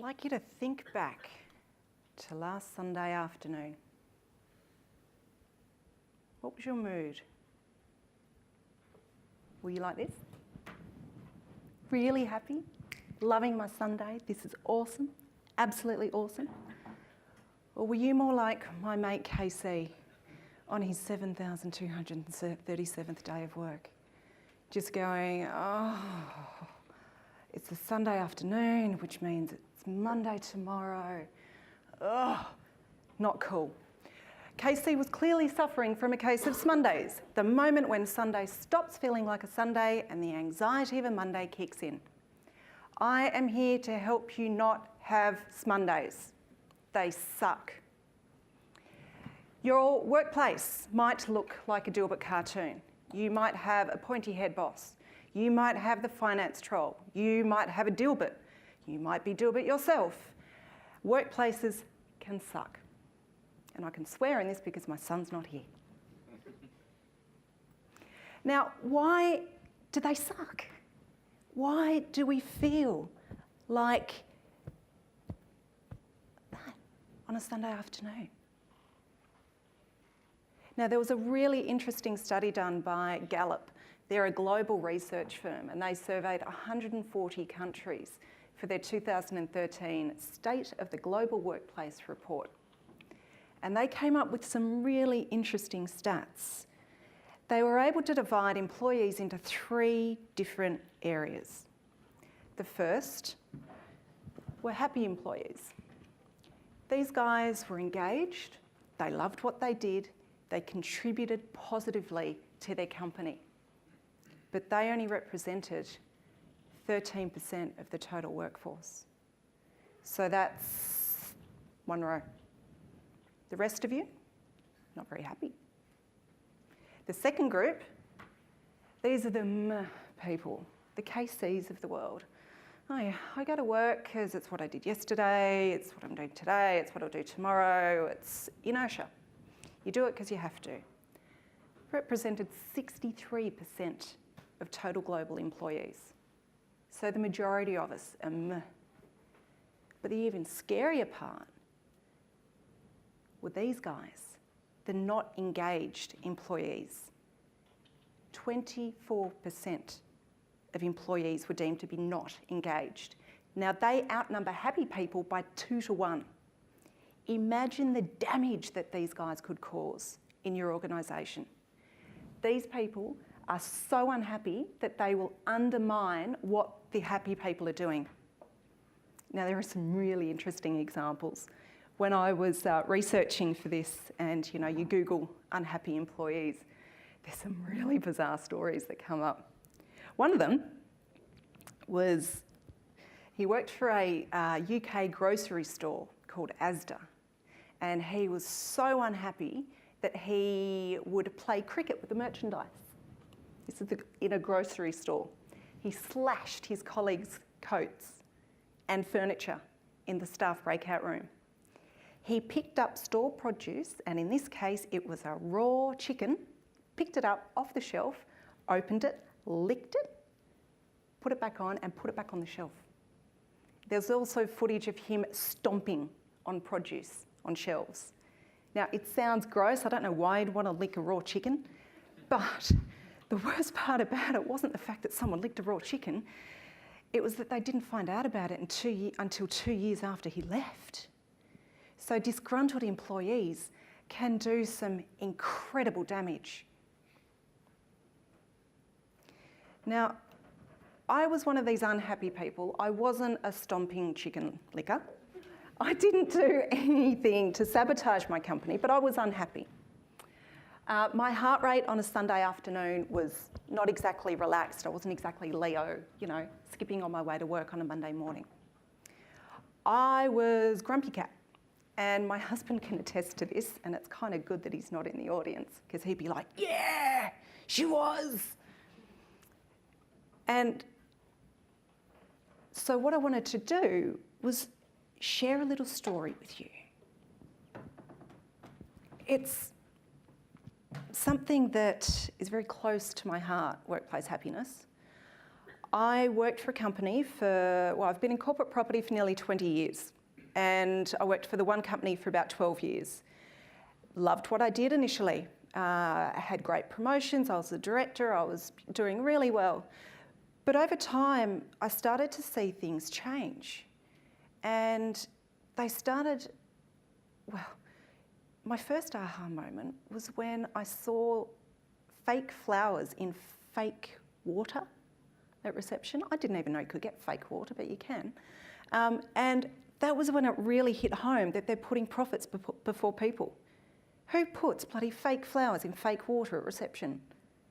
like you to think back to last Sunday afternoon. What was your mood? Were you like this? Really happy? Loving my Sunday? This is awesome? Absolutely awesome? Or were you more like my mate KC on his 7,237th day of work? Just going, oh, it's a Sunday afternoon, which means it's Monday tomorrow. Oh, not cool. Casey was clearly suffering from a case of Smondays, the moment when Sunday stops feeling like a Sunday and the anxiety of a Monday kicks in. I am here to help you not have Smondays. They suck. Your workplace might look like a Dilbert cartoon. You might have a pointy head boss. You might have the finance troll. You might have a Dilbert. You might be Dilbert yourself. Workplaces can suck. And I can swear in this because my son's not here. Now, why do they suck? Why do we feel like that on a Sunday afternoon? Now, there was a really interesting study done by Gallup. They're a global research firm, and they surveyed 140 countries for their 2013 State of the Global Workplace report. And they came up with some really interesting stats. They were able to divide employees into 3 different areas. The first were happy employees. These guys were engaged, they loved what they did, they contributed positively to their company. But they only represented 13% of the total workforce. So that's 1 row. The rest of you, not very happy. The second group, these are the meh people, the KCs of the world. Oh yeah, I go to work because it's what I did yesterday, it's what I'm doing today, it's what I'll do tomorrow, it's inertia. You do it because you have to. Represented 63% of total global employees. So the majority of us are meh. But the even scarier part were these guys, the not engaged employees. 24% of employees were deemed to be not engaged. Now they outnumber happy people by 2 to 1. Imagine the damage that these guys could cause in your organisation. These people are so unhappy that they will undermine what the happy people are doing. Now there are some really interesting examples. When I was researching for this, and you Google unhappy employees, there's some really bizarre stories that come up. One of them was, he worked for a UK grocery store called Asda, and he was so unhappy that he would play cricket with the merchandise. This is in a grocery store. He slashed his colleagues' coats and furniture in the staff breakout room. He picked up store produce, and in this case, it was a raw chicken, picked it up off the shelf, opened it, licked it, put it back on, and put it back on the shelf. There's also footage of him stomping on produce on shelves. Now, it sounds gross. I don't know why you'd want to lick a raw chicken, but the worst part about it wasn't the fact that someone licked a raw chicken. It was that they didn't find out about it until 2 years after he left. So disgruntled employees can do some incredible damage. Now, I was one of these unhappy people. I wasn't a stomping chicken licker. I didn't do anything to sabotage my company, but I was unhappy. My heart rate on a Sunday afternoon was not exactly relaxed. I wasn't exactly Leo, skipping on my way to work on a Monday morning. I was grumpy cat. And my husband can attest to this, and it's kind of good that he's not in the audience, because he'd be like, yeah, she was. And so what I wanted to do was share a little story with you. It's something that is very close to my heart, workplace happiness. I worked for a company I've been in corporate property for nearly 20 years. And I worked for the one company for about 12 years. Loved what I did initially. I had great promotions, I was a director, I was doing really well. But over time, I started to see things change. And they started, my first aha moment was when I saw fake flowers in fake water at reception. I didn't even know you could get fake water, but you can. And that was when it really hit home that they're putting profits before people. Who puts bloody fake flowers in fake water at reception?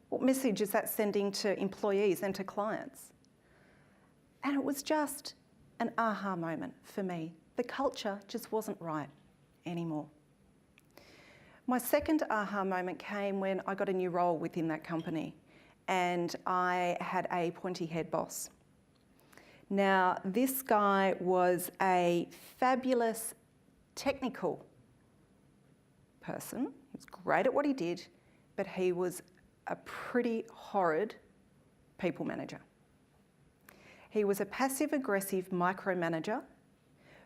What message is that sending to employees and to clients? And it was just an aha moment for me. The culture just wasn't right anymore. My second aha moment came when I got a new role within that company and I had a pointy head boss. Now, this guy was a fabulous technical person. He was great at what he did, but he was a pretty horrid people manager. He was a passive-aggressive micromanager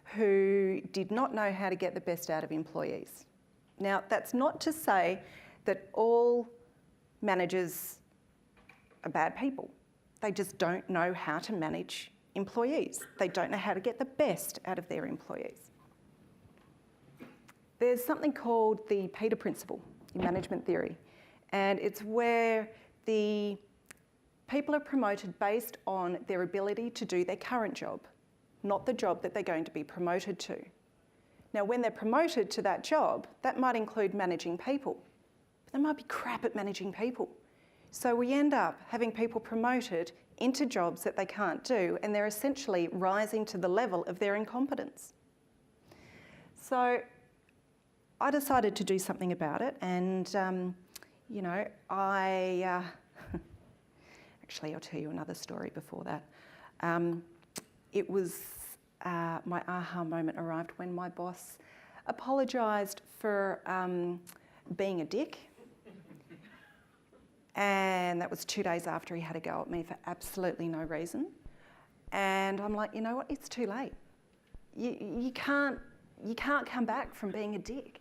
who did not know how to get the best out of employees. Now, that's not to say that all managers are bad people. They just don't know how to manage employees. They don't know how to get the best out of their employees. There's something called the Peter Principle in management theory, and it's where the people are promoted based on their ability to do their current job, not the job that they're going to be promoted to. Now, when they're promoted to that job, that might include managing people, but they might be crap at managing people. So we end up having people promoted into jobs that they can't do, and they're essentially rising to the level of their incompetence. So I decided to do something about it, and actually, I'll tell you another story before that. It was my aha moment arrived when my boss apologised for being a dick. And that was 2 days after he had a go at me for absolutely no reason. And I'm like, you know what, it's too late. You can't come back from being a dick.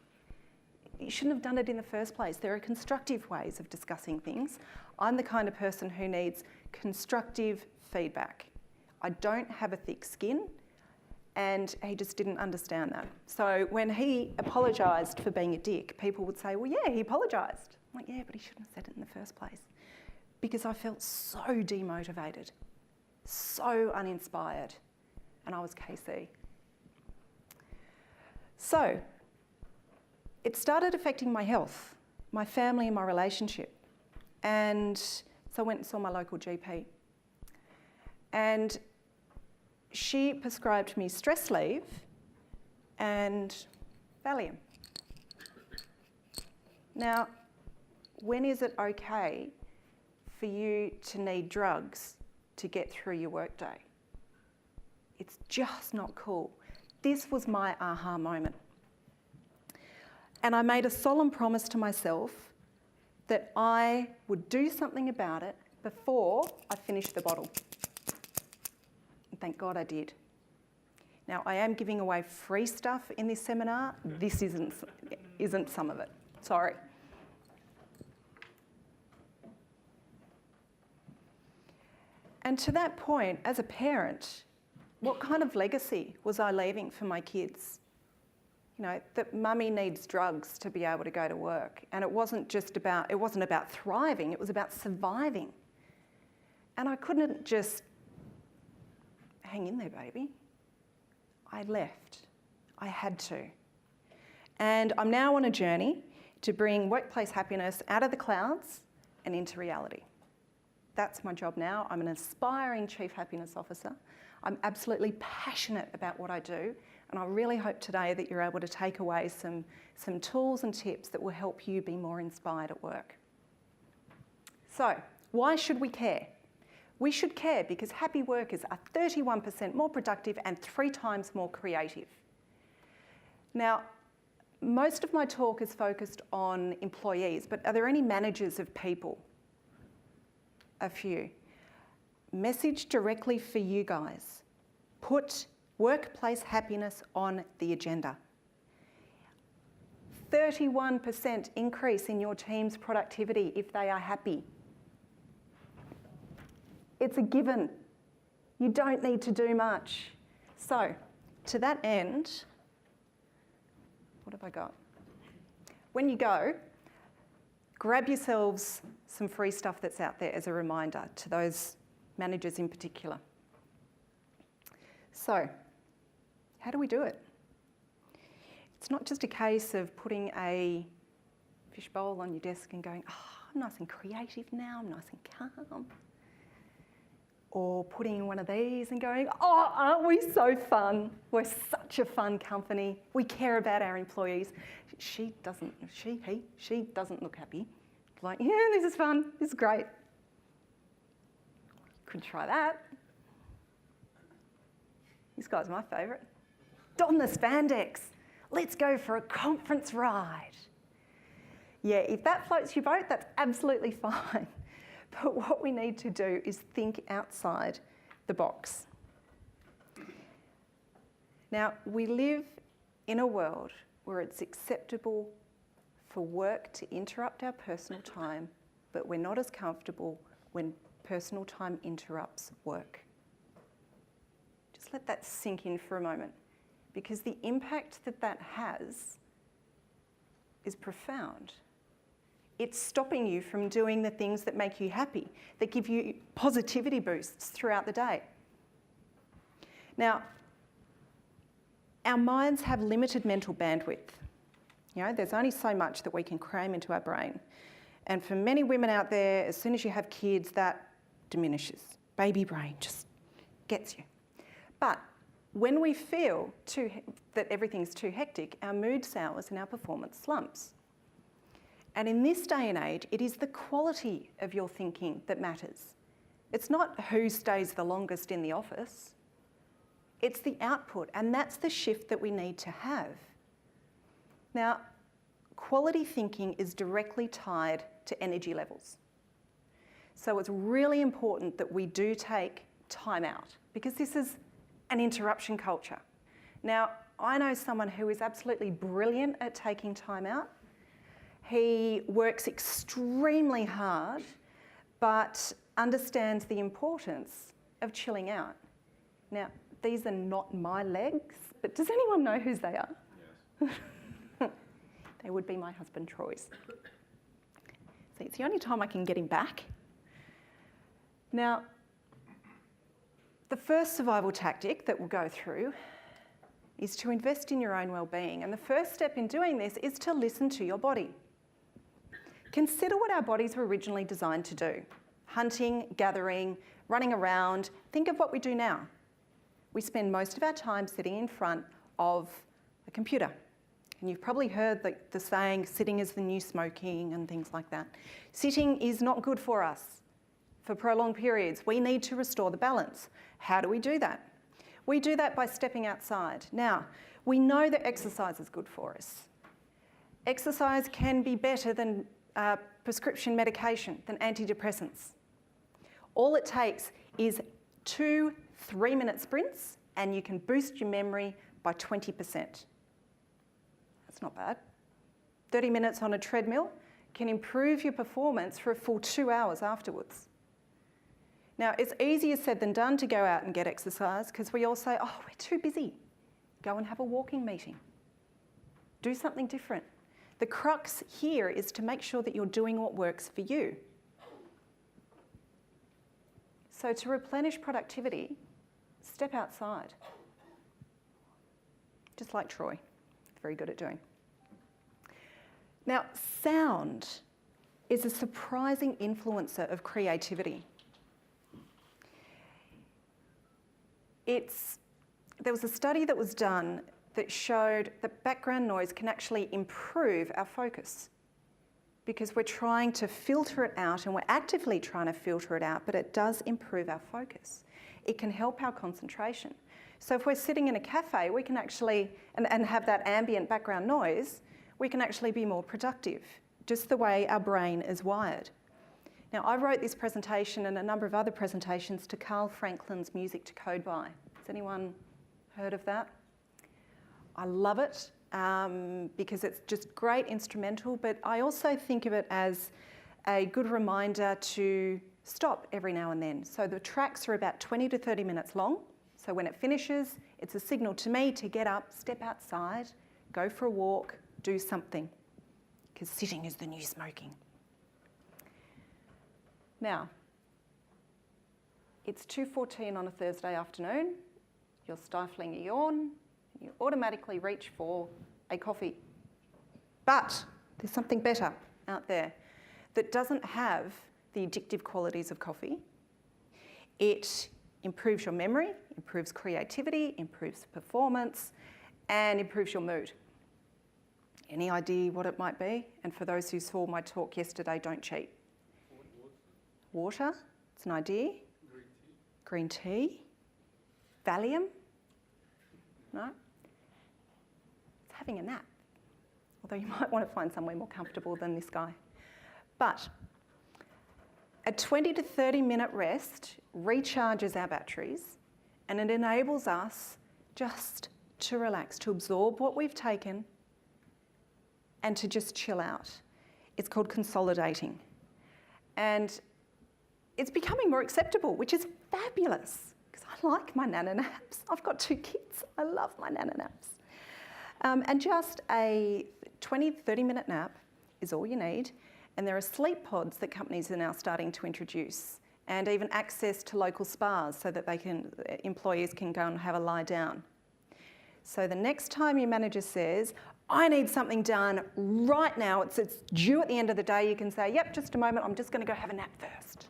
You shouldn't have done it in the first place. There are constructive ways of discussing things. I'm the kind of person who needs constructive feedback. I don't have a thick skin, and he just didn't understand that. So when he apologised for being a dick, people would say, well, yeah, he apologised. I'm like, yeah, but he shouldn't have said it in the first place. Because I felt so demotivated, so uninspired, and I was KC. So it started affecting my health, my family and my relationship. And so I went and saw my local GP. And she prescribed me stress leave and Valium. Now, when is it okay for you to need drugs to get through your workday? It's just not cool. This was my aha moment. And I made a solemn promise to myself that I would do something about it before I finished the bottle. And thank God I did. Now, I am giving away free stuff in this seminar. This isn't some of it. Sorry. And to that point, as a parent, what kind of legacy was I leaving for my kids? You know, that mummy needs drugs to be able to go to work. And it wasn't about thriving, it was about surviving. And I couldn't just hang in there, baby. I left. I had to. And I'm now on a journey to bring workplace happiness out of the clouds and into reality. That's my job now. I'm an aspiring Chief Happiness Officer. I'm absolutely passionate about what I do, and I really hope today that you're able to take away some tools and tips that will help you be more inspired at work. So, why should we care? We should care because happy workers are 31% more productive and 3 times more creative. Now, most of my talk is focused on employees, but are there any managers of people? A few. message directly for you guys. Put workplace happiness on the agenda. 31% increase in your team's productivity if they are happy. It's a given. You don't need to do much. So, to that end, what have I got? When you go, grab yourselves some free stuff that's out there as a reminder to those managers in particular. So, how do we do it? It's not just a case of putting a fishbowl on your desk and going, oh, I'm nice and creative now, I'm nice and calm. Or putting one of these and going, oh, aren't we so fun? We're such a fun company. We care about our employees. She doesn't look happy. Like, yeah, this is fun, this is great. Could try that. This guy's my favourite. Don the spandex. Let's go for a conference ride. Yeah, if that floats your boat, that's absolutely fine. But what we need to do is think outside the box. Now, we live in a world where it's acceptable for work to interrupt our personal time, but we're not as comfortable when personal time interrupts work. Just let that sink in for a moment, because the impact that that has is profound. It's stopping you from doing the things that make you happy, that give you positivity boosts throughout the day. Now, our minds have limited mental bandwidth. You know, there's only so much that we can cram into our brain. And for many women out there, as soon as you have kids, that diminishes. Baby brain just gets you. But when we feel that everything's too hectic, our mood sours and our performance slumps. And in this day and age, it is the quality of your thinking that matters. It's not who stays the longest in the office. It's the output, and that's the shift that we need to have. Now, quality thinking is directly tied to energy levels. So it's really important that we do take time out, because this is an interruption culture. Now, I know someone who is absolutely brilliant at taking time out. He works extremely hard, but understands the importance of chilling out. Now, these are not my legs, but does anyone know whose they are? Yes. They would be my husband Troy's. See, it's the only time I can get him back. Now, the first survival tactic that we'll go through is to invest in your own well-being. And the first step in doing this is to listen to your body. Consider what our bodies were originally designed to do. Hunting, gathering, running around. Think of what we do now. We spend most of our time sitting in front of a computer. And you've probably heard the saying, sitting is the new smoking and things like that. Sitting is not good for us for prolonged periods. We need to restore the balance. How do we do that? We do that by stepping outside. Now, we know that exercise is good for us. Exercise can be better than prescription medication, than antidepressants. All it takes is 2 3-minute sprints and you can boost your memory by 20%. That's not bad. 30 minutes on a treadmill can improve your performance for a full 2 hours afterwards. Now, it's easier said than done to go out and get exercise, because we all say, oh, we're too busy. Go and have a walking meeting. Do something different. The crux here is to make sure that you're doing what works for you. So to replenish productivity, step outside. Just like Troy, very good at doing. Now, sound is a surprising influencer of creativity. There was a study that was done that showed that background noise can actually improve our focus, because we're trying to filter it out, and we're actively trying to filter it out, but it does improve our focus. It can help our concentration. So if we're sitting in a cafe, we can actually, and have that ambient background noise, we can actually be more productive, just the way our brain is wired. Now, I wrote this presentation and a number of other presentations to Carl Franklin's Music to Code By. Has anyone heard of that? I love it because it's just great instrumental, but I also think of it as a good reminder to stop every now and then. So the tracks are about 20 to 30 minutes long. So when it finishes, it's a signal to me to get up, step outside, go for a walk, do something, because sitting is the new smoking. Now, it's 2:14 on a Thursday afternoon, you're stifling a yawn, you automatically reach for a coffee. But there's something better out there that doesn't have the addictive qualities of coffee. It improves your memory, improves creativity, improves performance, and improves your mood. Any idea what it might be? And for those who saw my talk yesterday, don't cheat. Water, it's an idea. Green tea. Valium? No? It's having a nap. Although you might want to find somewhere more comfortable than this guy. But a 20 to 30 minute rest recharges our batteries and it enables us just to relax, to absorb what we've taken and to just chill out. It's called consolidating. And it's becoming more acceptable, which is fabulous because I like my nana naps. I've got 2 kids. I love my nana naps. And just a 20, 30 minute nap is all you need. And there are sleep pods that companies are now starting to introduce and even access to local spas so that employees can go and have a lie down. So the next time your manager says, I need something done right now, it's due at the end of the day, you can say, yep, just a moment, I'm just going to go have a nap first.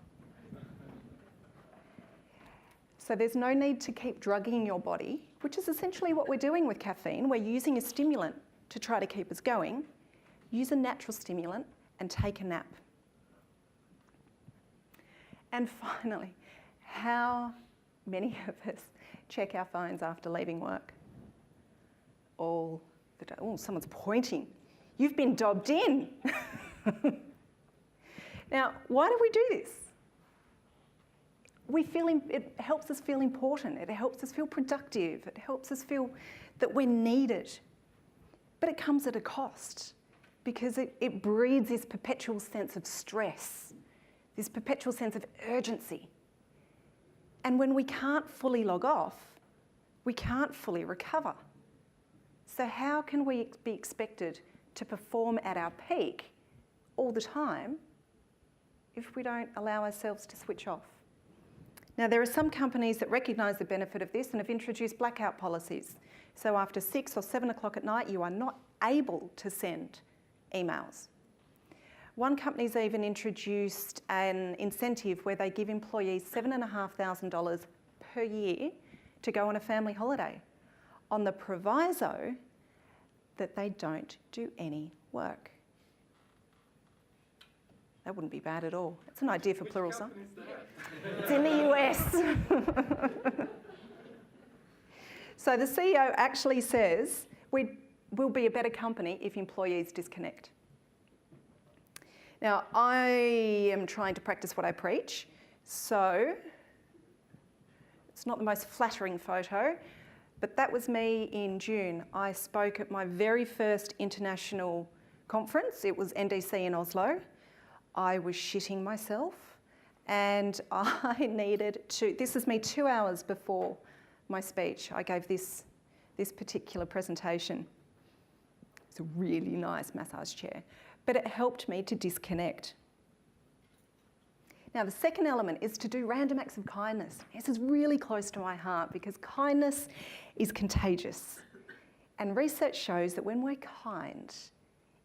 So there's no need to keep drugging your body, which is essentially what we're doing with caffeine. We're using a stimulant to try to keep us going. Use a natural stimulant and take a nap. And finally, how many of us check our phones after leaving work? All the day. Oh, someone's pointing. You've been dobbed in. Now, why do we do this? It helps us feel important. It helps us feel productive. It helps us feel that we're needed. But it comes at a cost because it breeds this perpetual sense of stress, this perpetual sense of urgency. And when we can't fully log off, we can't fully recover. So how can we be expected to perform at our peak all the time if we don't allow ourselves to switch off? Now, there are some companies that recognise the benefit of this and have introduced blackout policies. So after 6 or 7 o'clock at night, you are not able to send emails. One company's even introduced an incentive where they give employees $7,500 per year to go on a family holiday on the proviso that they don't do any work. That wouldn't be bad at all. It's an idea for Pluralsight. It's in the US. So the CEO actually says we'll be a better company if employees disconnect. Now, I am trying to practice what I preach, so it's not the most flattering photo, but that was me in June. I spoke at my very first international conference. It was NDC in Oslo. I was shitting myself and I needed to, this is me 2 hours before my speech. I gave this particular presentation. It's a really nice massage chair, but it helped me to disconnect. Now, the second element is to do random acts of kindness. This is really close to my heart because kindness is contagious. And research shows that when we're kind,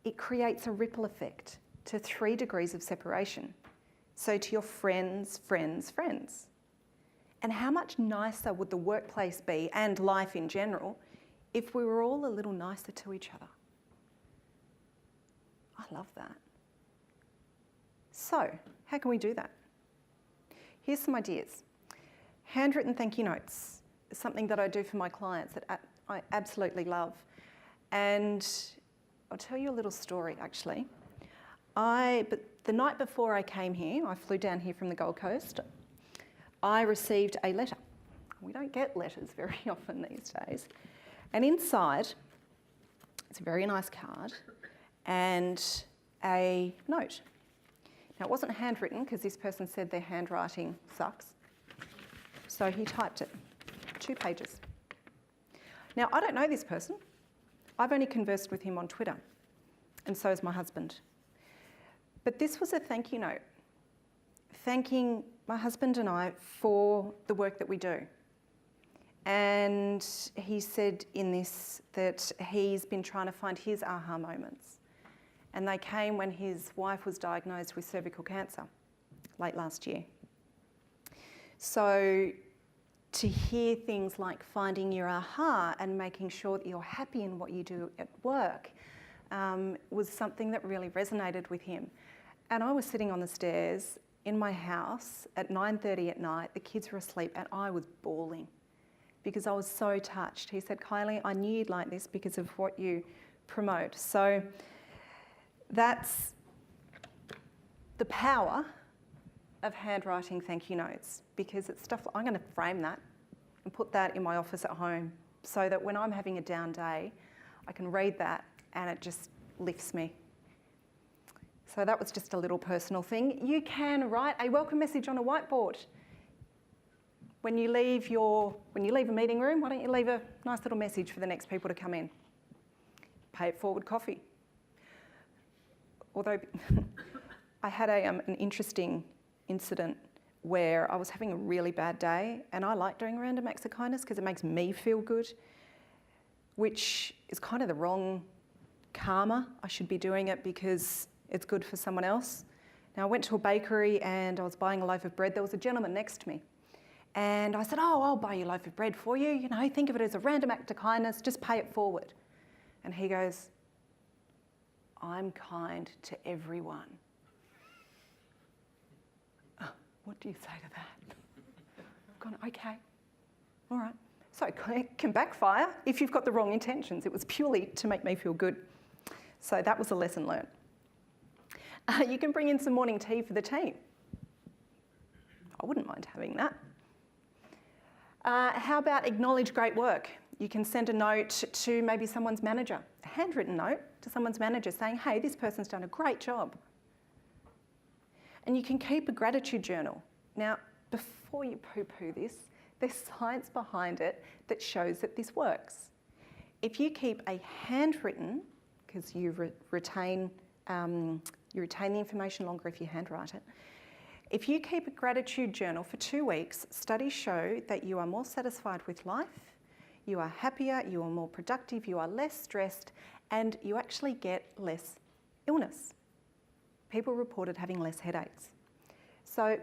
it creates a ripple effect to 3 degrees of separation. So to your friends, friends, friends. And how much nicer would the workplace be, and life in general, if we were all a little nicer to each other? I love that. So, how can we do that? Here's some ideas. Handwritten thank you notes is something that I do for my clients that I absolutely love. And I'll tell you a little story, actually. but the night before I came here, I flew down here from the Gold Coast, I received a letter. We don't get letters very often these days. And inside, it's a very nice card and a note. Now, it wasn't handwritten because this person said their handwriting sucks. So he typed it, 2 pages. Now, I don't know this person. I've only conversed with him on Twitter, and so is my husband. But this was a thank you note, thanking my husband and I for the work that we do. And he said in this that he's been trying to find his aha moments. And they came when his wife was diagnosed with cervical cancer late last year. So to hear things like finding your aha and making sure that you're happy in what you do at work was something that really resonated with him. And I was sitting on the stairs in my house at 9:30 at night, the kids were asleep, and I was bawling because I was so touched. He said, Kylie, I knew you'd like this because of what you promote. So that's the power of handwriting thank you notes, because it's stuff, I'm going to frame that and put that in my office at home so that when I'm having a down day, I can read that and it just lifts me. So that was just a little personal thing. You can write a welcome message on a whiteboard. When you leave a meeting room, why don't you leave a nice little message for the next people to come in? Pay it forward coffee. Although I had an interesting incident where I was having a really bad day, and I like doing random acts of kindness because it makes me feel good, which is kind of the wrong karma. I should be doing it because it's good for someone else. Now, I went to a bakery and I was buying a loaf of bread. There was a gentleman next to me. And I said, oh, I'll buy you a loaf of bread for you. You know, think of it as a random act of kindness, just pay it forward. And he goes, I'm kind to everyone. Oh, what do you say to that? I've gone, okay, all right. So it can backfire if you've got the wrong intentions. It was purely to make me feel good. So that was a lesson learned. You can bring in some morning tea for the team. I wouldn't mind having that. How about acknowledge great work? You can send a note to maybe someone's manager, a handwritten note to someone's manager saying, hey, this person's done a great job. And you can keep a gratitude journal. Now, before you poo-poo this, there's science behind it that shows that this works. If you keep a handwritten, because you retain the information longer if you handwrite it, if you keep a gratitude journal for 2 weeks, studies show that you are more satisfied with life, you are happier, you are more productive, you are less stressed, and you actually get less illness. People reported having less headaches. So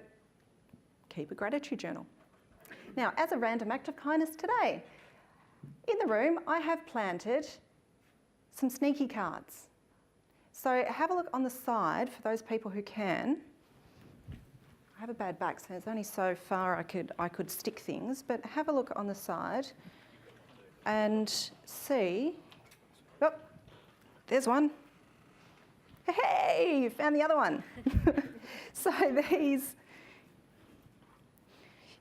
keep a gratitude journal. Now, as a random act of kindness today, in the room I have planted some sneaky cards. So have a look on the side for those people who can. I have a bad back, so there's only so far I could stick things, but have a look on the side and see. Oh, there's one. Hey, found the other one. So these,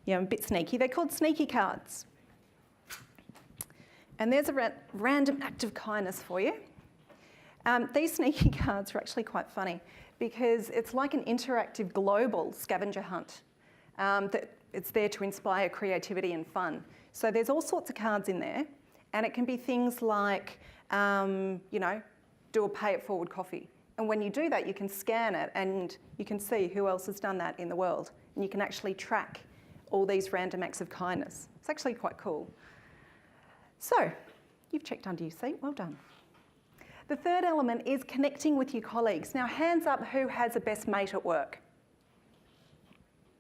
yeah, I'm a bit sneaky. They're called sneaky cards. And there's a random act of kindness for you. These sneaky cards are actually quite funny because it's like an interactive global scavenger hunt. That it's there to inspire creativity and fun. So there's all sorts of cards in there, and it can be things like, do a pay it forward coffee. And when you do that, you can scan it and you can see who else has done that in the world. And you can actually track all these random acts of kindness. It's actually quite cool. So, you've checked under your seat, well done. The third element is connecting with your colleagues. Now, hands up who has a best mate at work.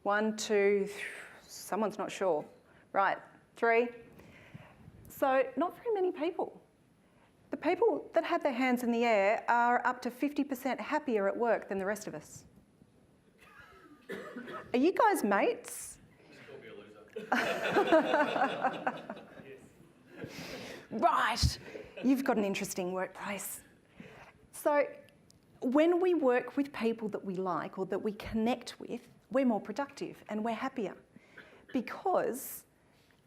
1, 2, someone's not sure. Right, 3. So, not very many people. The people that had their hands in the air are up to 50% happier at work than the rest of us. Are you guys mates? Right, you've got an interesting workplace. So When we work with people that we like or that we connect with, we're more productive and we're happier because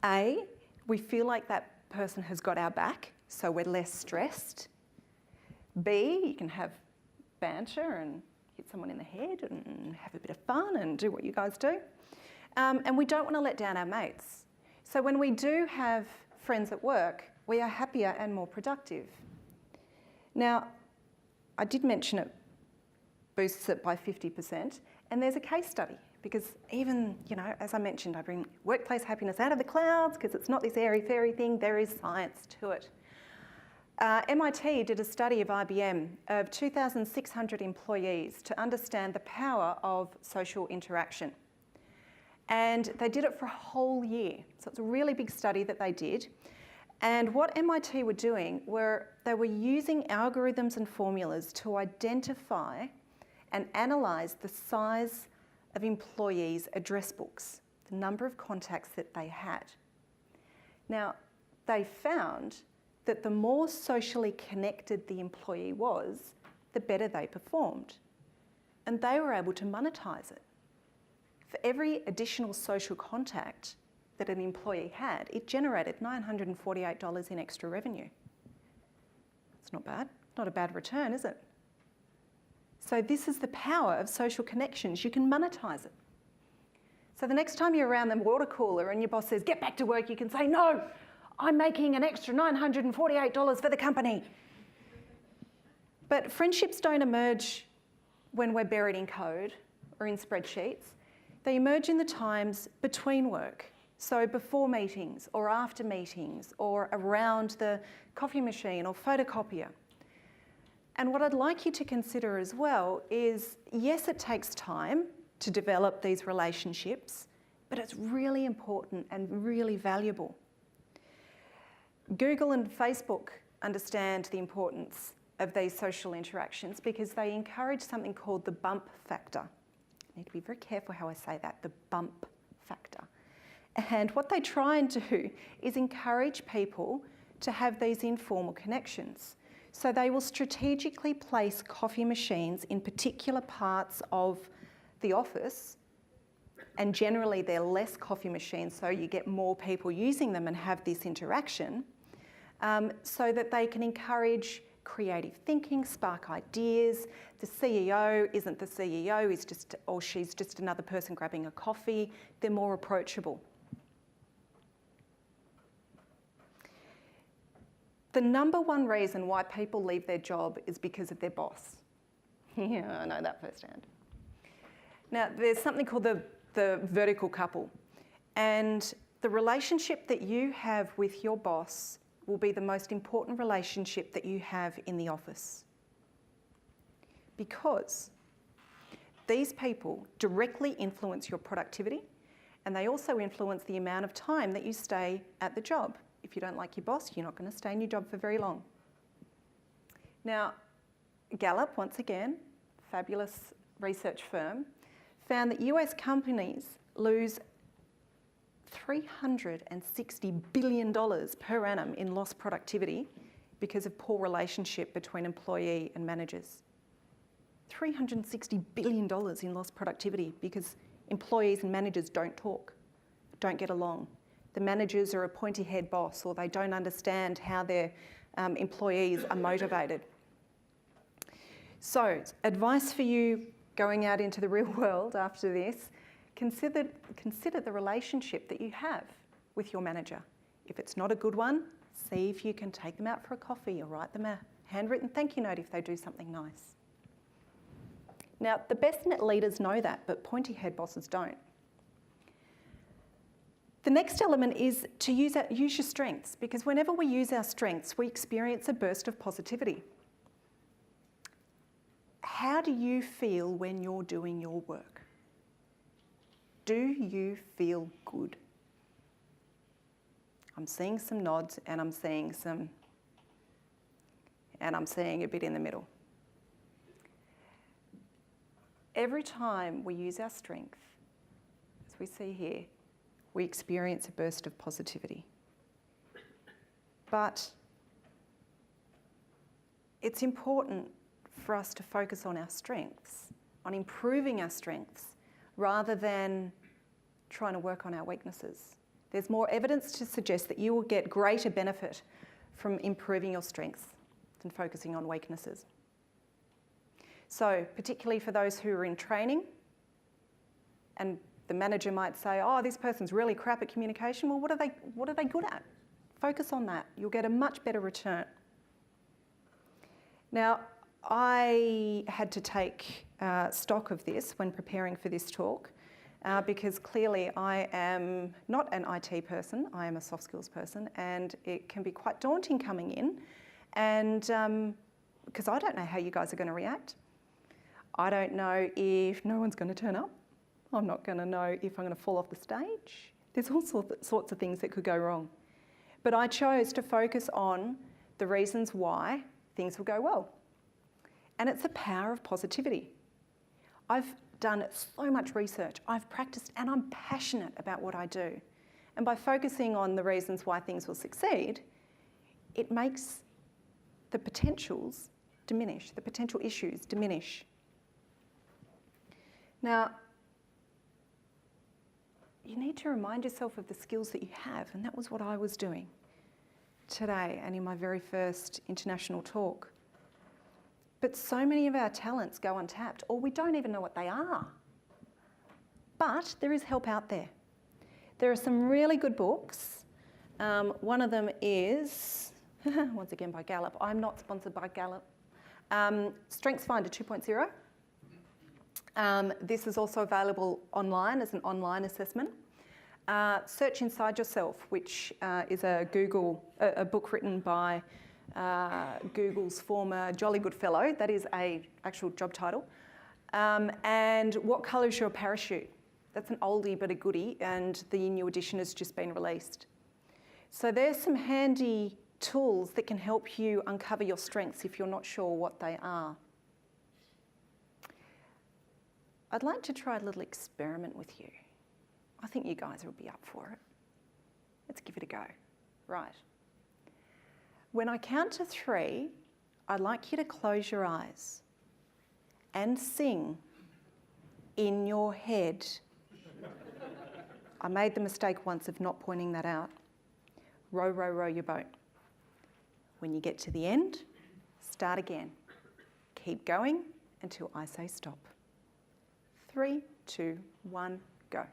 A, we feel like that person has got our back, so we're less stressed. B, you can have banter and hit someone in the head and have a bit of fun and do what you guys do. And we don't want to let down our mates. So when we do have friends at work, we are happier and more productive. Now, I did mention it boosts it by 50%, and there's a case study because even, as I mentioned, I bring workplace happiness out of the clouds because it's not this airy-fairy thing, there is science to it. MIT did a study of IBM of 2,600 employees to understand the power of social interaction. And they did it for a whole year. So it's a really big study that they did. And what MIT were doing were they were using algorithms and formulas to identify and analyse the size of employees' address books, the number of contacts that they had. Now, they found that the more socially connected the employee was, the better they performed. And they were able to monetise it. For every additional social contact that an employee had, it generated $948 in extra revenue. It's not bad. Not a bad return, is it? So this is the power of social connections. You can monetise it. So the next time you're around the water cooler and your boss says, get back to work, you can say, no, I'm making an extra $948 for the company. But friendships don't emerge when we're buried in code or in spreadsheets. They emerge in the times between work. So before meetings or after meetings or around the coffee machine or photocopier. And what I'd like you to consider as well is, yes, it takes time to develop these relationships, but it's really important and really valuable. Google and Facebook understand the importance of these social interactions because they encourage something called the bump factor. I need to be very careful how I say that, the bump factor. And what they try and do is encourage people to have these informal connections. So they will strategically place coffee machines in particular parts of the office, and generally they're less coffee machines, so you get more people using them and have this interaction, so that they can encourage creative thinking, spark ideas. The CEO isn't the CEO, he's just, or she's just another person grabbing a coffee. They're more approachable. The number one reason why people leave their job is because of their boss. Yeah, I know that firsthand. Now, there's something called the vertical couple, and the relationship that you have with your boss will be the most important relationship that you have in the office. Because these people directly influence your productivity, and they also influence the amount of time that you stay at the job. If you don't like your boss, you're not going to stay in your job for very long. Now, Gallup, once again, fabulous research firm, found that US companies lose $360 billion per annum in lost productivity because of poor relationship between employee and managers. $360 billion in lost productivity because employees and managers don't talk, don't get along. The managers are a pointy head boss, or they don't understand how their employees are motivated. So, advice for you going out into the real world after this, consider the relationship that you have with your manager. If it's not a good one, see if you can take them out for a coffee or write them a handwritten thank you note if they do something nice. Now, the best net leaders know that, but pointy head bosses don't. The next element is to use your strengths, because whenever we use our strengths, we experience a burst of positivity. How do you feel when you're doing your work? Do you feel good? I'm seeing some nods and I'm seeing a bit in the middle. Every time we use our strength, as we see here, we experience a burst of positivity. But it's important for us to focus on our strengths, on improving our strengths, rather than trying to work on our weaknesses. There's more evidence to suggest that you will get greater benefit from improving your strengths than focusing on weaknesses. So, particularly for those who are in training, and the manager might say, oh, this person's really crap at communication. Well, what are they good at? Focus on that. You'll get a much better return. Now, I had to take stock of this when preparing for this talk because clearly I am not an IT person, I am a soft skills person, and it can be quite daunting coming in, and because I don't know how you guys are going to react. I don't know if no one's going to turn up. I'm not going to know if I'm going to fall off the stage. There's all sorts of things that could go wrong. But I chose to focus on the reasons why things will go well. And it's the power of positivity. I've done so much research, I've practiced, and I'm passionate about what I do. And by focusing on the reasons why things will succeed, it makes the potentials diminish, the potential issues diminish. Now, you need to remind yourself of the skills that you have, and that was what I was doing today and in my very first international talk. But so many of our talents go untapped, or we don't even know what they are. But there is help out there. There are some really good books. One of them is, once again by Gallup. I'm not sponsored by Gallup. StrengthsFinder 2.0. This is also available online as an online assessment. Search Inside Yourself, which is a book written by Google's former Jolly Good Fellow. That is an actual job title. And What Colour's Your Parachute? That's an oldie but a goodie, and the new edition has just been released. So there's some handy tools that can help you uncover your strengths if you're not sure what they are. I'd like to try a little experiment with you. I think you guys will be up for it. Let's give it a go. Right. When I count to 3, I'd like you to close your eyes and sing in your head. I made the mistake once of not pointing that out. Row, row, row your boat. When you get to the end, start again. Keep going until I say stop. 3, 2, 1, go.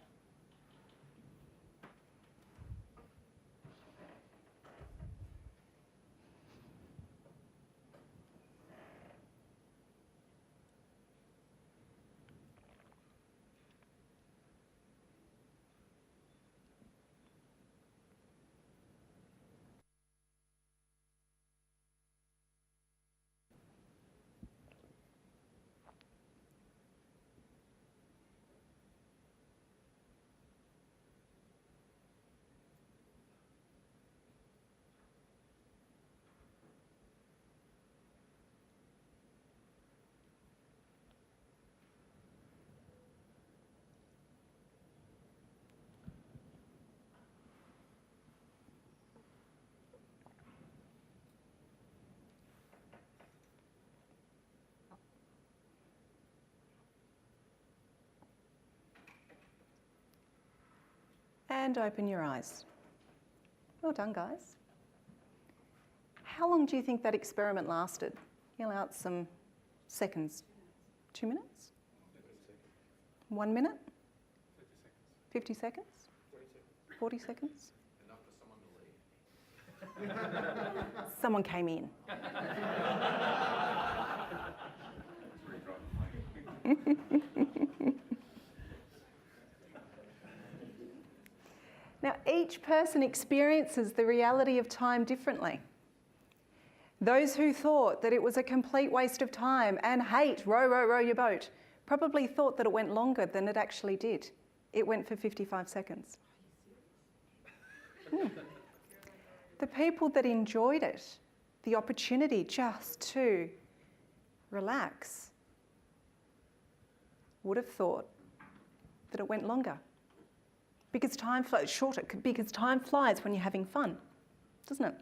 And open your eyes. Well done, guys. How long do you think that experiment lasted? Yell out some seconds. 2 minutes? 1 minute? 50 seconds? 40 seconds? Enough for someone to leave. Someone came in. Now, each person experiences the reality of time differently. Those who thought that it was a complete waste of time and hate row, row, row your boat probably thought that it went longer than it actually did. It went for 55 seconds. The people that enjoyed it, the opportunity just to relax, would have thought that it went longer. Because time flows shorter, because time flies when you're having fun, doesn't it?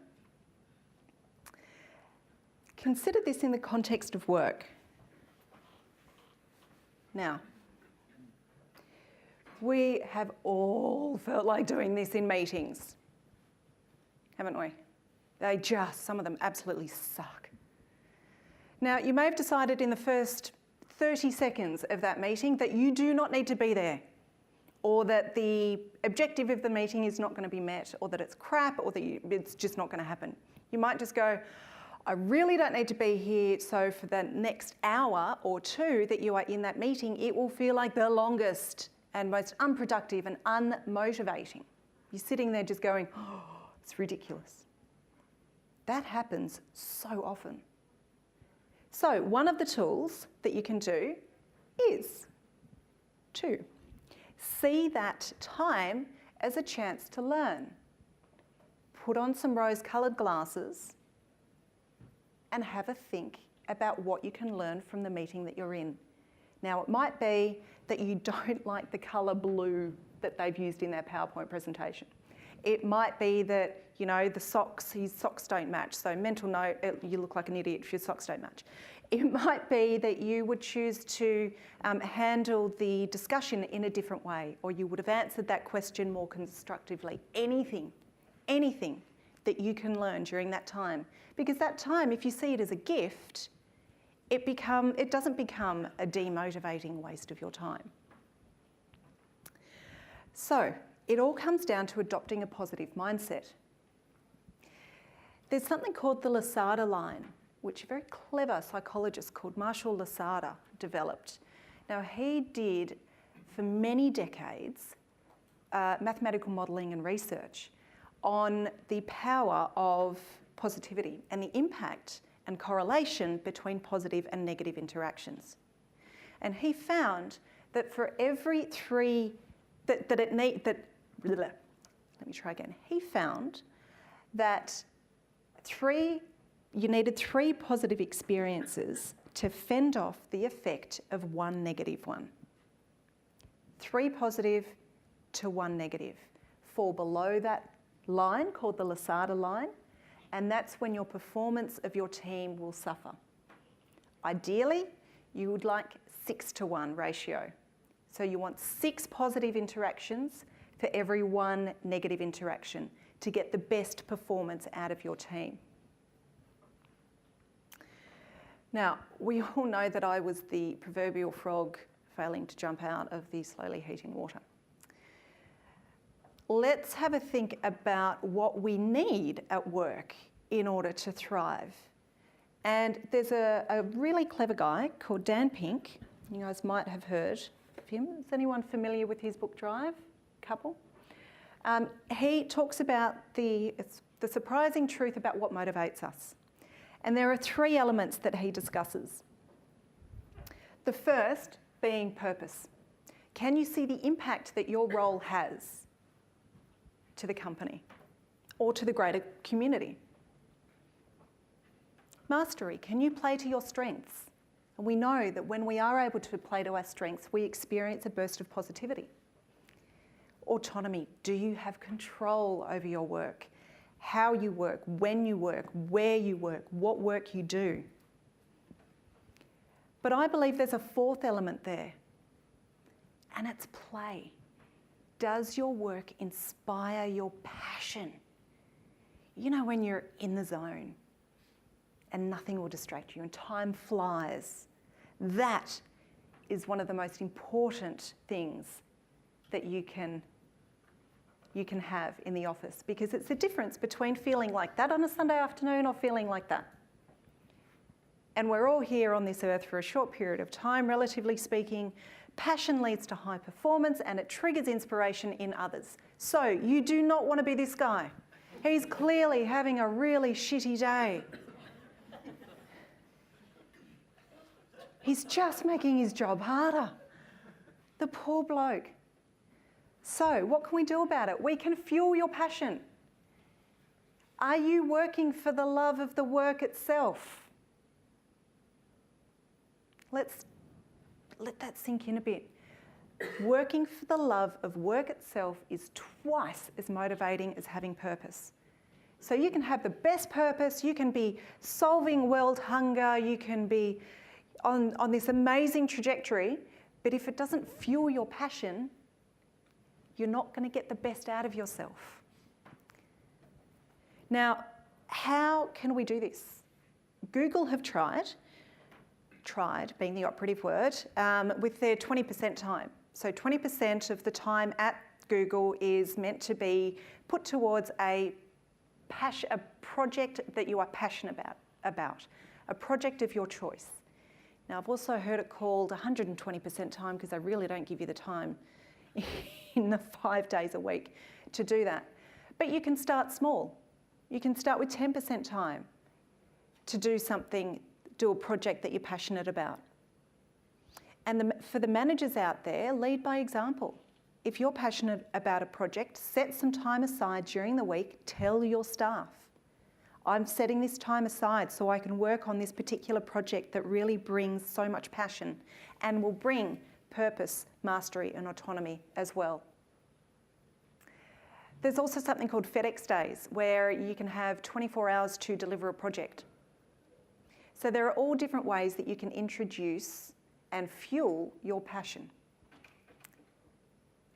Consider this in the context of work. Now, we have all felt like doing this in meetings, haven't we? Some of them absolutely suck. Now, you may have decided in the first 30 seconds of that meeting that you do not need to be there, or that the objective of the meeting is not going to be met, or that it's crap, or that it's just not going to happen. You might just go, I really don't need to be here, so for the next hour or two that you are in that meeting, it will feel like the longest and most unproductive and unmotivating. You're sitting there just going, oh, it's ridiculous. That happens so often. So one of the tools that you can do is to see that time as a chance to learn. Put on some rose-coloured glasses and have a think about what you can learn from the meeting that you're in. Now, it might be that you don't like the colour blue that they've used in their PowerPoint presentation. It might be that, you know, his socks don't match, so mental note, you look like an idiot if your socks don't match. It might be that you would choose to handle the discussion in a different way, or you would have answered that question more constructively. Anything that you can learn during that time. Because that time, if you see it as a gift, it doesn't become a demotivating waste of your time. So, it all comes down to adopting a positive mindset. There's something called the Lasada line, which a very clever psychologist called Marshall Lasada developed. Now, he did, for many decades, mathematical modelling and research on the power of positivity and the impact and correlation between positive and negative interactions. And he found that for every three, He found that you needed 3 positive experiences to fend off the effect of 1 negative one. 3 positive to 1 negative. Fall below that line called the Lasada line, and that's when your performance of your team will suffer. Ideally, you would like 6-to-1 ratio. So you want 6 positive interactions for every 1 negative interaction to get the best performance out of your team. Now, we all know that I was the proverbial frog failing to jump out of the slowly heating water. Let's have a think about what we need at work in order to thrive. And there's a really clever guy called Dan Pink. You guys might have heard of him. Is anyone familiar with his book Drive? Couple? He talks about the surprising truth about what motivates us. And there are 3 elements that he discusses. The first being purpose. Can you see the impact that your role has to the company or to the greater community? Mastery. Can you play to your strengths? And we know that when we are able to play to our strengths, we experience a burst of positivity. Autonomy. Do you have control over your work? How you work, when you work, where you work, what work you do. But I believe there's a 4th element there, and it's play. Does your work inspire your passion? You know, when you're in the zone and nothing will distract you and time flies. That is one of the most important things that you can have in the office, because it's the difference between feeling like that on a Sunday afternoon or feeling like that. And we're all here on this earth for a short period of time, relatively speaking. Passion leads to high performance and it triggers inspiration in others. So you do not want to be this guy. He's clearly having a really shitty day. He's just making his job harder. The poor bloke. So what can we do about it? We can fuel your passion. Are you working for the love of the work itself? Let that sink in a bit. Working for the love of work itself is twice as motivating as having purpose. So you can have the best purpose, you can be solving world hunger, you can be on this amazing trajectory, but if it doesn't fuel your passion, you're not going to get the best out of yourself. Now, how can we do this? Google have tried being the operative word, with their 20% time. So 20% of the time at Google is meant to be put towards a project that you are passionate about, a project of your choice. Now, I've also heard it called 120% time because they really don't give you the time in the 5 days a week to do that. But you can start small. You can start with 10% time to do a project that you're passionate about. And for the managers out there, lead by example. If you're passionate about a project, set some time aside during the week, tell your staff, I'm setting this time aside so I can work on this particular project that really brings so much passion and will bring purpose, mastery and autonomy as well. There's also something called FedEx days where you can have 24 hours to deliver a project. So there are all different ways that you can introduce and fuel your passion.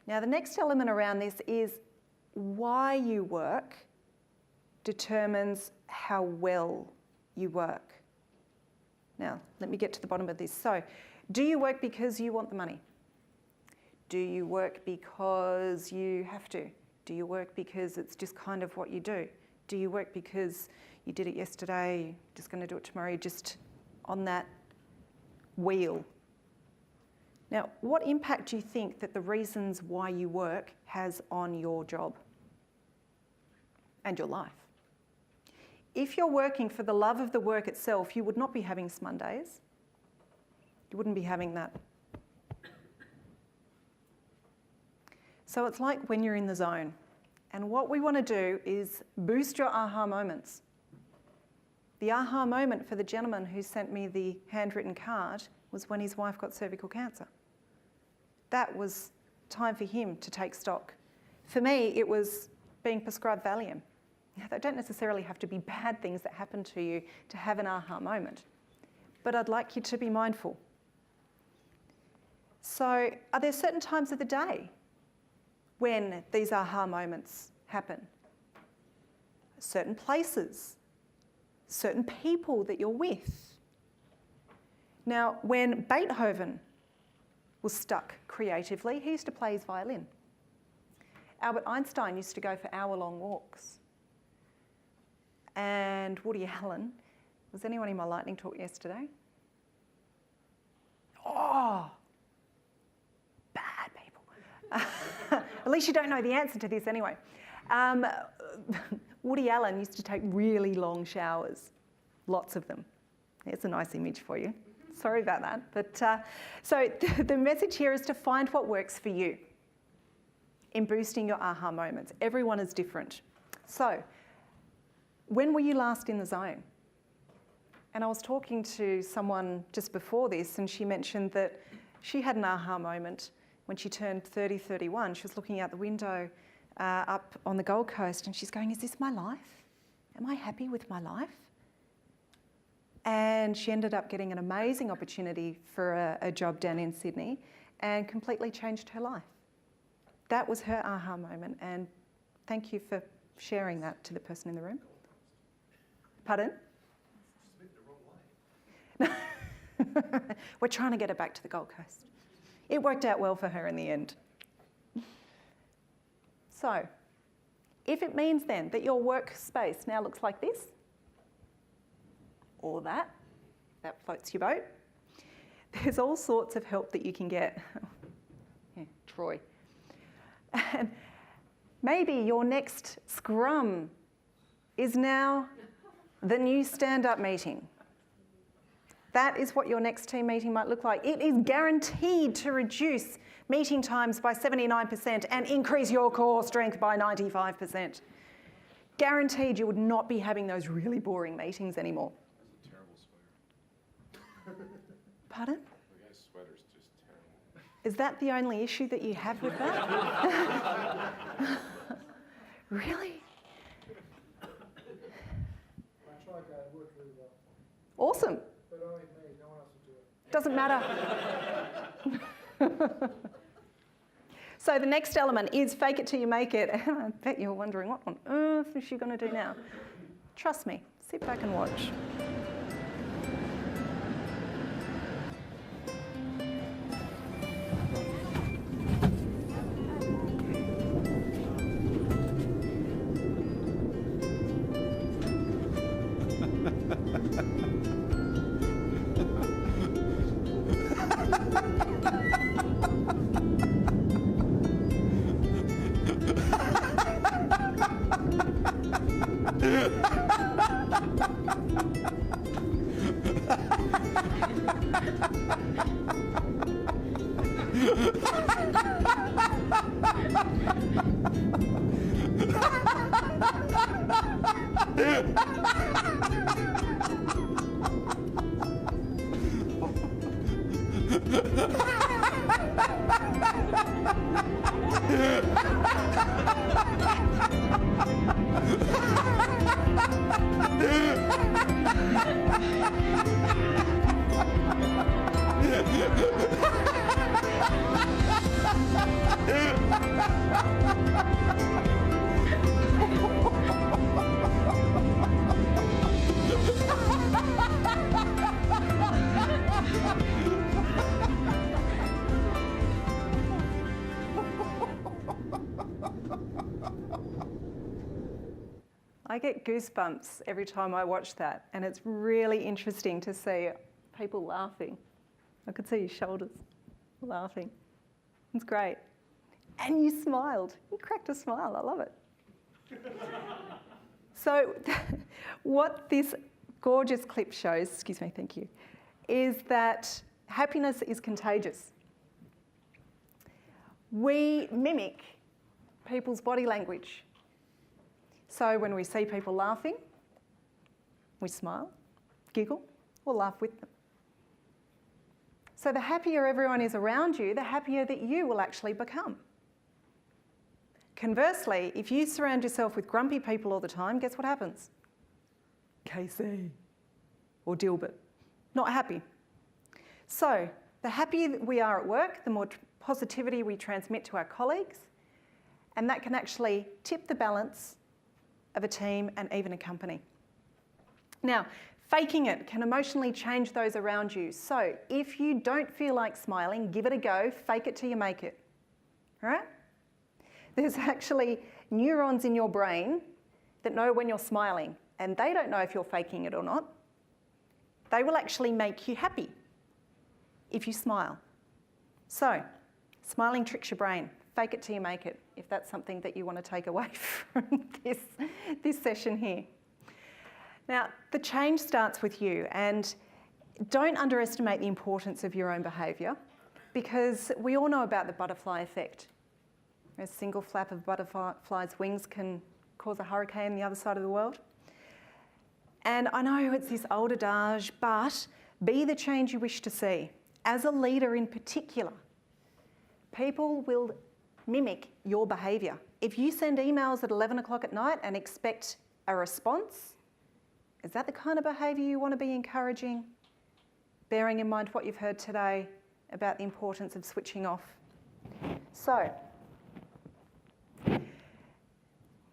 Now, the next element around this is why you work determines how well you work. Now, let me get to the bottom of this. So, do you work because you want the money? Do you work because you have to? Do you work because it's just kind of what you do? Do you work because you did it yesterday, you're just going to do it tomorrow, you're just on that wheel? Now, what impact do you think that the reasons why you work has on your job and your life? If you're working for the love of the work itself, you would not be having Mondays. You wouldn't be having that. So it's like when you're in the zone. And what we want to do is boost your aha moments. The aha moment for the gentleman who sent me the handwritten card was when his wife got cervical cancer. That was time for him to take stock. For me, it was being prescribed Valium. Now, they don't necessarily have to be bad things that happen to you to have an aha moment, but I'd like you to be mindful. So, are there certain times of the day when these aha moments happen? Certain places, certain people that you're with. Now, when Beethoven was stuck creatively, he used to play his violin. Albert Einstein used to go for hour-long walks. And Woody Allen, was anyone in my lightning talk yesterday? Oh, bad people. At least you don't know the answer to this anyway. Woody Allen used to take really long showers, lots of them. There's a nice image for you. Sorry about that. But so the message here is to find what works for you in boosting your aha moments. Everyone is different. So, when were you last in the zone? And I was talking to someone just before this, and she mentioned that she had an aha moment when she turned 30, 31. She was looking out the window up on the Gold Coast, and she's going, is this my life? Am I happy with my life? And she ended up getting an amazing opportunity for a job down in Sydney and completely changed her life. That was her aha moment, and thank you for sharing that to the person in the room. Pardon? We're trying to get her back to the Gold Coast. It worked out well for her in the end. So, if it means then that your workspace now looks like this, or that floats your boat, there's all sorts of help that you can get. Yeah, Troy. And maybe your next scrum is now the new stand-up meeting. That is what your next team meeting might look like. It is guaranteed to reduce meeting times by 79% and increase your core strength by 95%. Guaranteed you would not be having those really boring meetings anymore. That's a terrible sweater. Pardon? The guy's sweater's just terrible. Is that the only issue that you have with that? Really? Awesome. But only me, no one else will do it. Doesn't matter. So the next element is fake it till you make it. And I bet you're wondering, what on earth is she going to do now? Trust me, sit back and watch. I get goosebumps every time I watch that, and it's really interesting to see people laughing. I could see your shoulders laughing. It's great. And you smiled. You cracked a smile. I love it. So what this gorgeous clip shows, excuse me, thank you, is that happiness is contagious. We mimic people's body language. So when we see people laughing, we smile, giggle, or laugh with them. So the happier everyone is around you, the happier that you will actually become. Conversely, if you surround yourself with grumpy people all the time, guess what happens? KC or Dilbert, not happy. So the happier we are at work, the more positivity we transmit to our colleagues, and that can actually tip the balance of a team and even a company. Now, faking it can emotionally change those around you. So if you don't feel like smiling, give it a go, fake it till you make it, all right? There's actually neurons in your brain that know when you're smiling, and they don't know if you're faking it or not. They will actually make you happy if you smile. So, smiling tricks your brain. Fake it till you make it, if that's something that you want to take away from this session here. Now, the change starts with you, and don't underestimate the importance of your own behaviour, because we all know about the butterfly effect. A single flap of butterfly's wings can cause a hurricane on the other side of the world. And I know it's this old adage, but be the change you wish to see. As a leader in particular, people will mimic your behaviour. If you send emails at 11 o'clock at night and expect a response, is that the kind of behaviour you want to be encouraging? Bearing in mind what you've heard today about the importance of switching off. So,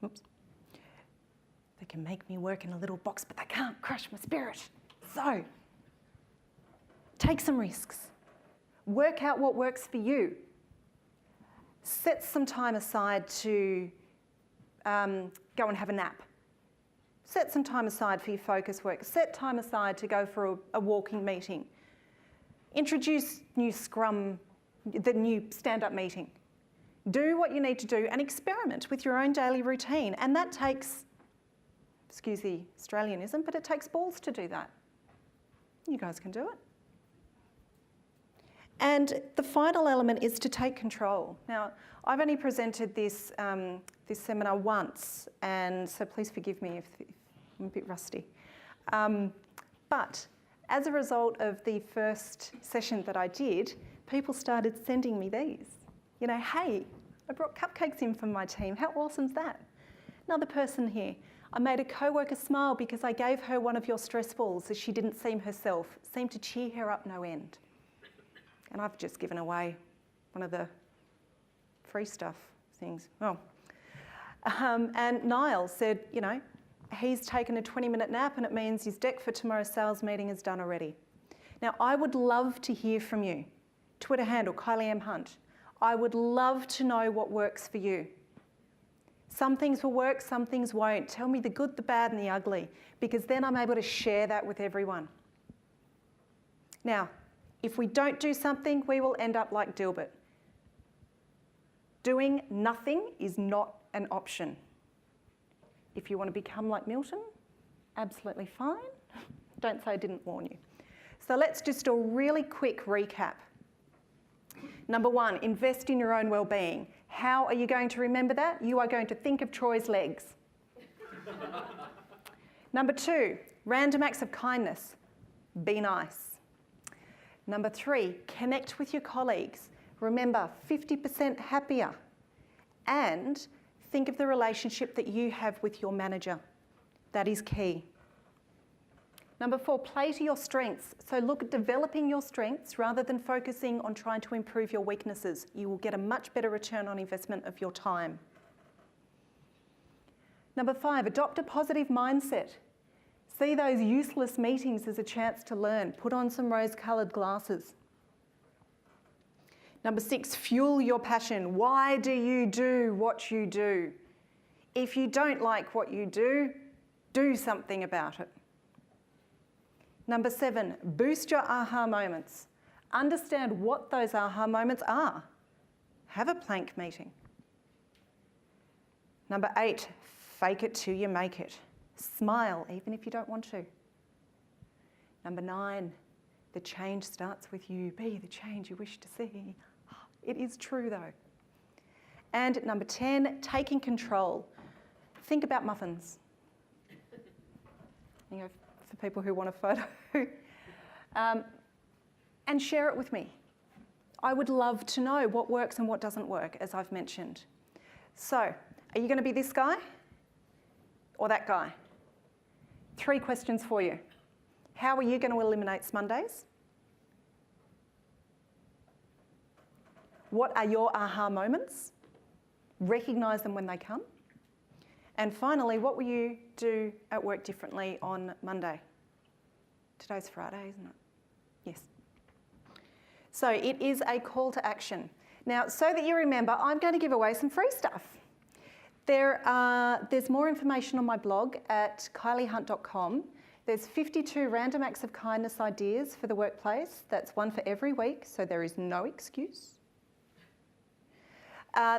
oops. They can make me work in a little box, but they can't crush my spirit. So, take some risks. Work out what works for you. Set some time aside to go and have a nap. Set some time aside for your focus work. Set time aside to go for a walking meeting. Introduce new Scrum, the new stand-up meeting. Do what you need to do and experiment with your own daily routine. And that takes, excuse the Australianism, but it takes balls to do that. You guys can do it. And the final element is to take control. Now, I've only presented this, this seminar once, and so please forgive me if I'm a bit rusty. But as a result of the first session that I did, people started sending me these. You know, hey, I brought cupcakes in from my team. How awesome's that? Another person here, I made a co-worker smile because I gave her one of your stress balls as she didn't seem herself. It seemed to cheer her up no end. And I've just given away one of the free stuff things. Oh. And Niall said, you know, he's taken a 20-minute nap and it means his deck for tomorrow's sales meeting is done already. Now, I would love to hear from you. Twitter handle, Kylie M. Hunt. I would love to know what works for you. Some things will work, some things won't. Tell me the good, the bad, and the ugly, because then I'm able to share that with everyone. Now, if we don't do something, we will end up like Dilbert. Doing nothing is not an option. If you want to become like Milton, absolutely fine. Don't say I didn't warn you. So let's just do a really quick recap. Number one, invest in your own well-being. How are you going to remember that? You are going to think of Troy's legs. Number two, random acts of kindness. Be nice. Number three, connect with your colleagues. Remember, 50% happier. And think of the relationship that you have with your manager. That is key. Number four, play to your strengths. So look at developing your strengths rather than focusing on trying to improve your weaknesses. You will get a much better return on investment of your time. Number five, adopt a positive mindset. See those useless meetings as a chance to learn. Put on some rose-coloured glasses. Number six, fuel your passion. Why do you do what you do? If you don't like what you do something about it. Number seven, boost your aha moments. Understand what those aha moments are. Have a plank meeting. Number eight, fake it till you make it. Smile even if you don't want to. Number nine, the change starts with you. Be the change you wish to see. It is true though. And number 10, taking control. Think about muffins. You know, for people who want a photo. And share it with me. I would love to know what works and what doesn't work, as I've mentioned. So, are you going to be this guy or that guy? 3 questions for you. How are you going to eliminate Mondays? What are your aha moments? Recognise them when they come. And finally, what will you do at work differently on Monday? Today's Friday, isn't it? Yes. So it is a call to action. Now, so that you remember, I'm going to give away some free stuff. There's more information on my blog at kyliehunt.com. There's 52 random acts of kindness ideas for the workplace. That's one for every week, so there is no excuse.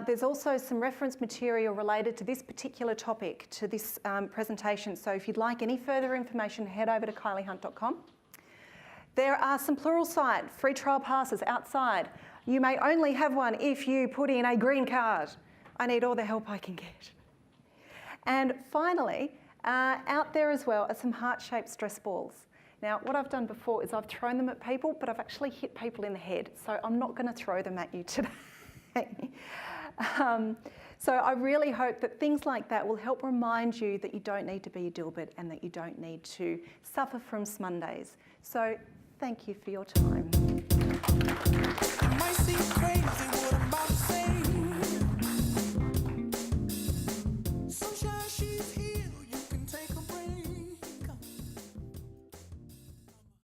There's also some reference material related to this particular topic, to this presentation. So if you'd like any further information, head over to kyliehunt.com. There are some Pluralsight free trial passes outside. You may only have one if you put in a green card. I need all the help I can get. And finally, out there as well are some heart-shaped stress balls. Now, what I've done before is I've thrown them at people, but I've actually hit people in the head. So I'm not going to throw them at you today. So I really hope that things like that will help remind you that you don't need to be a Dilbert and that you don't need to suffer from Mondays. So thank you for your time.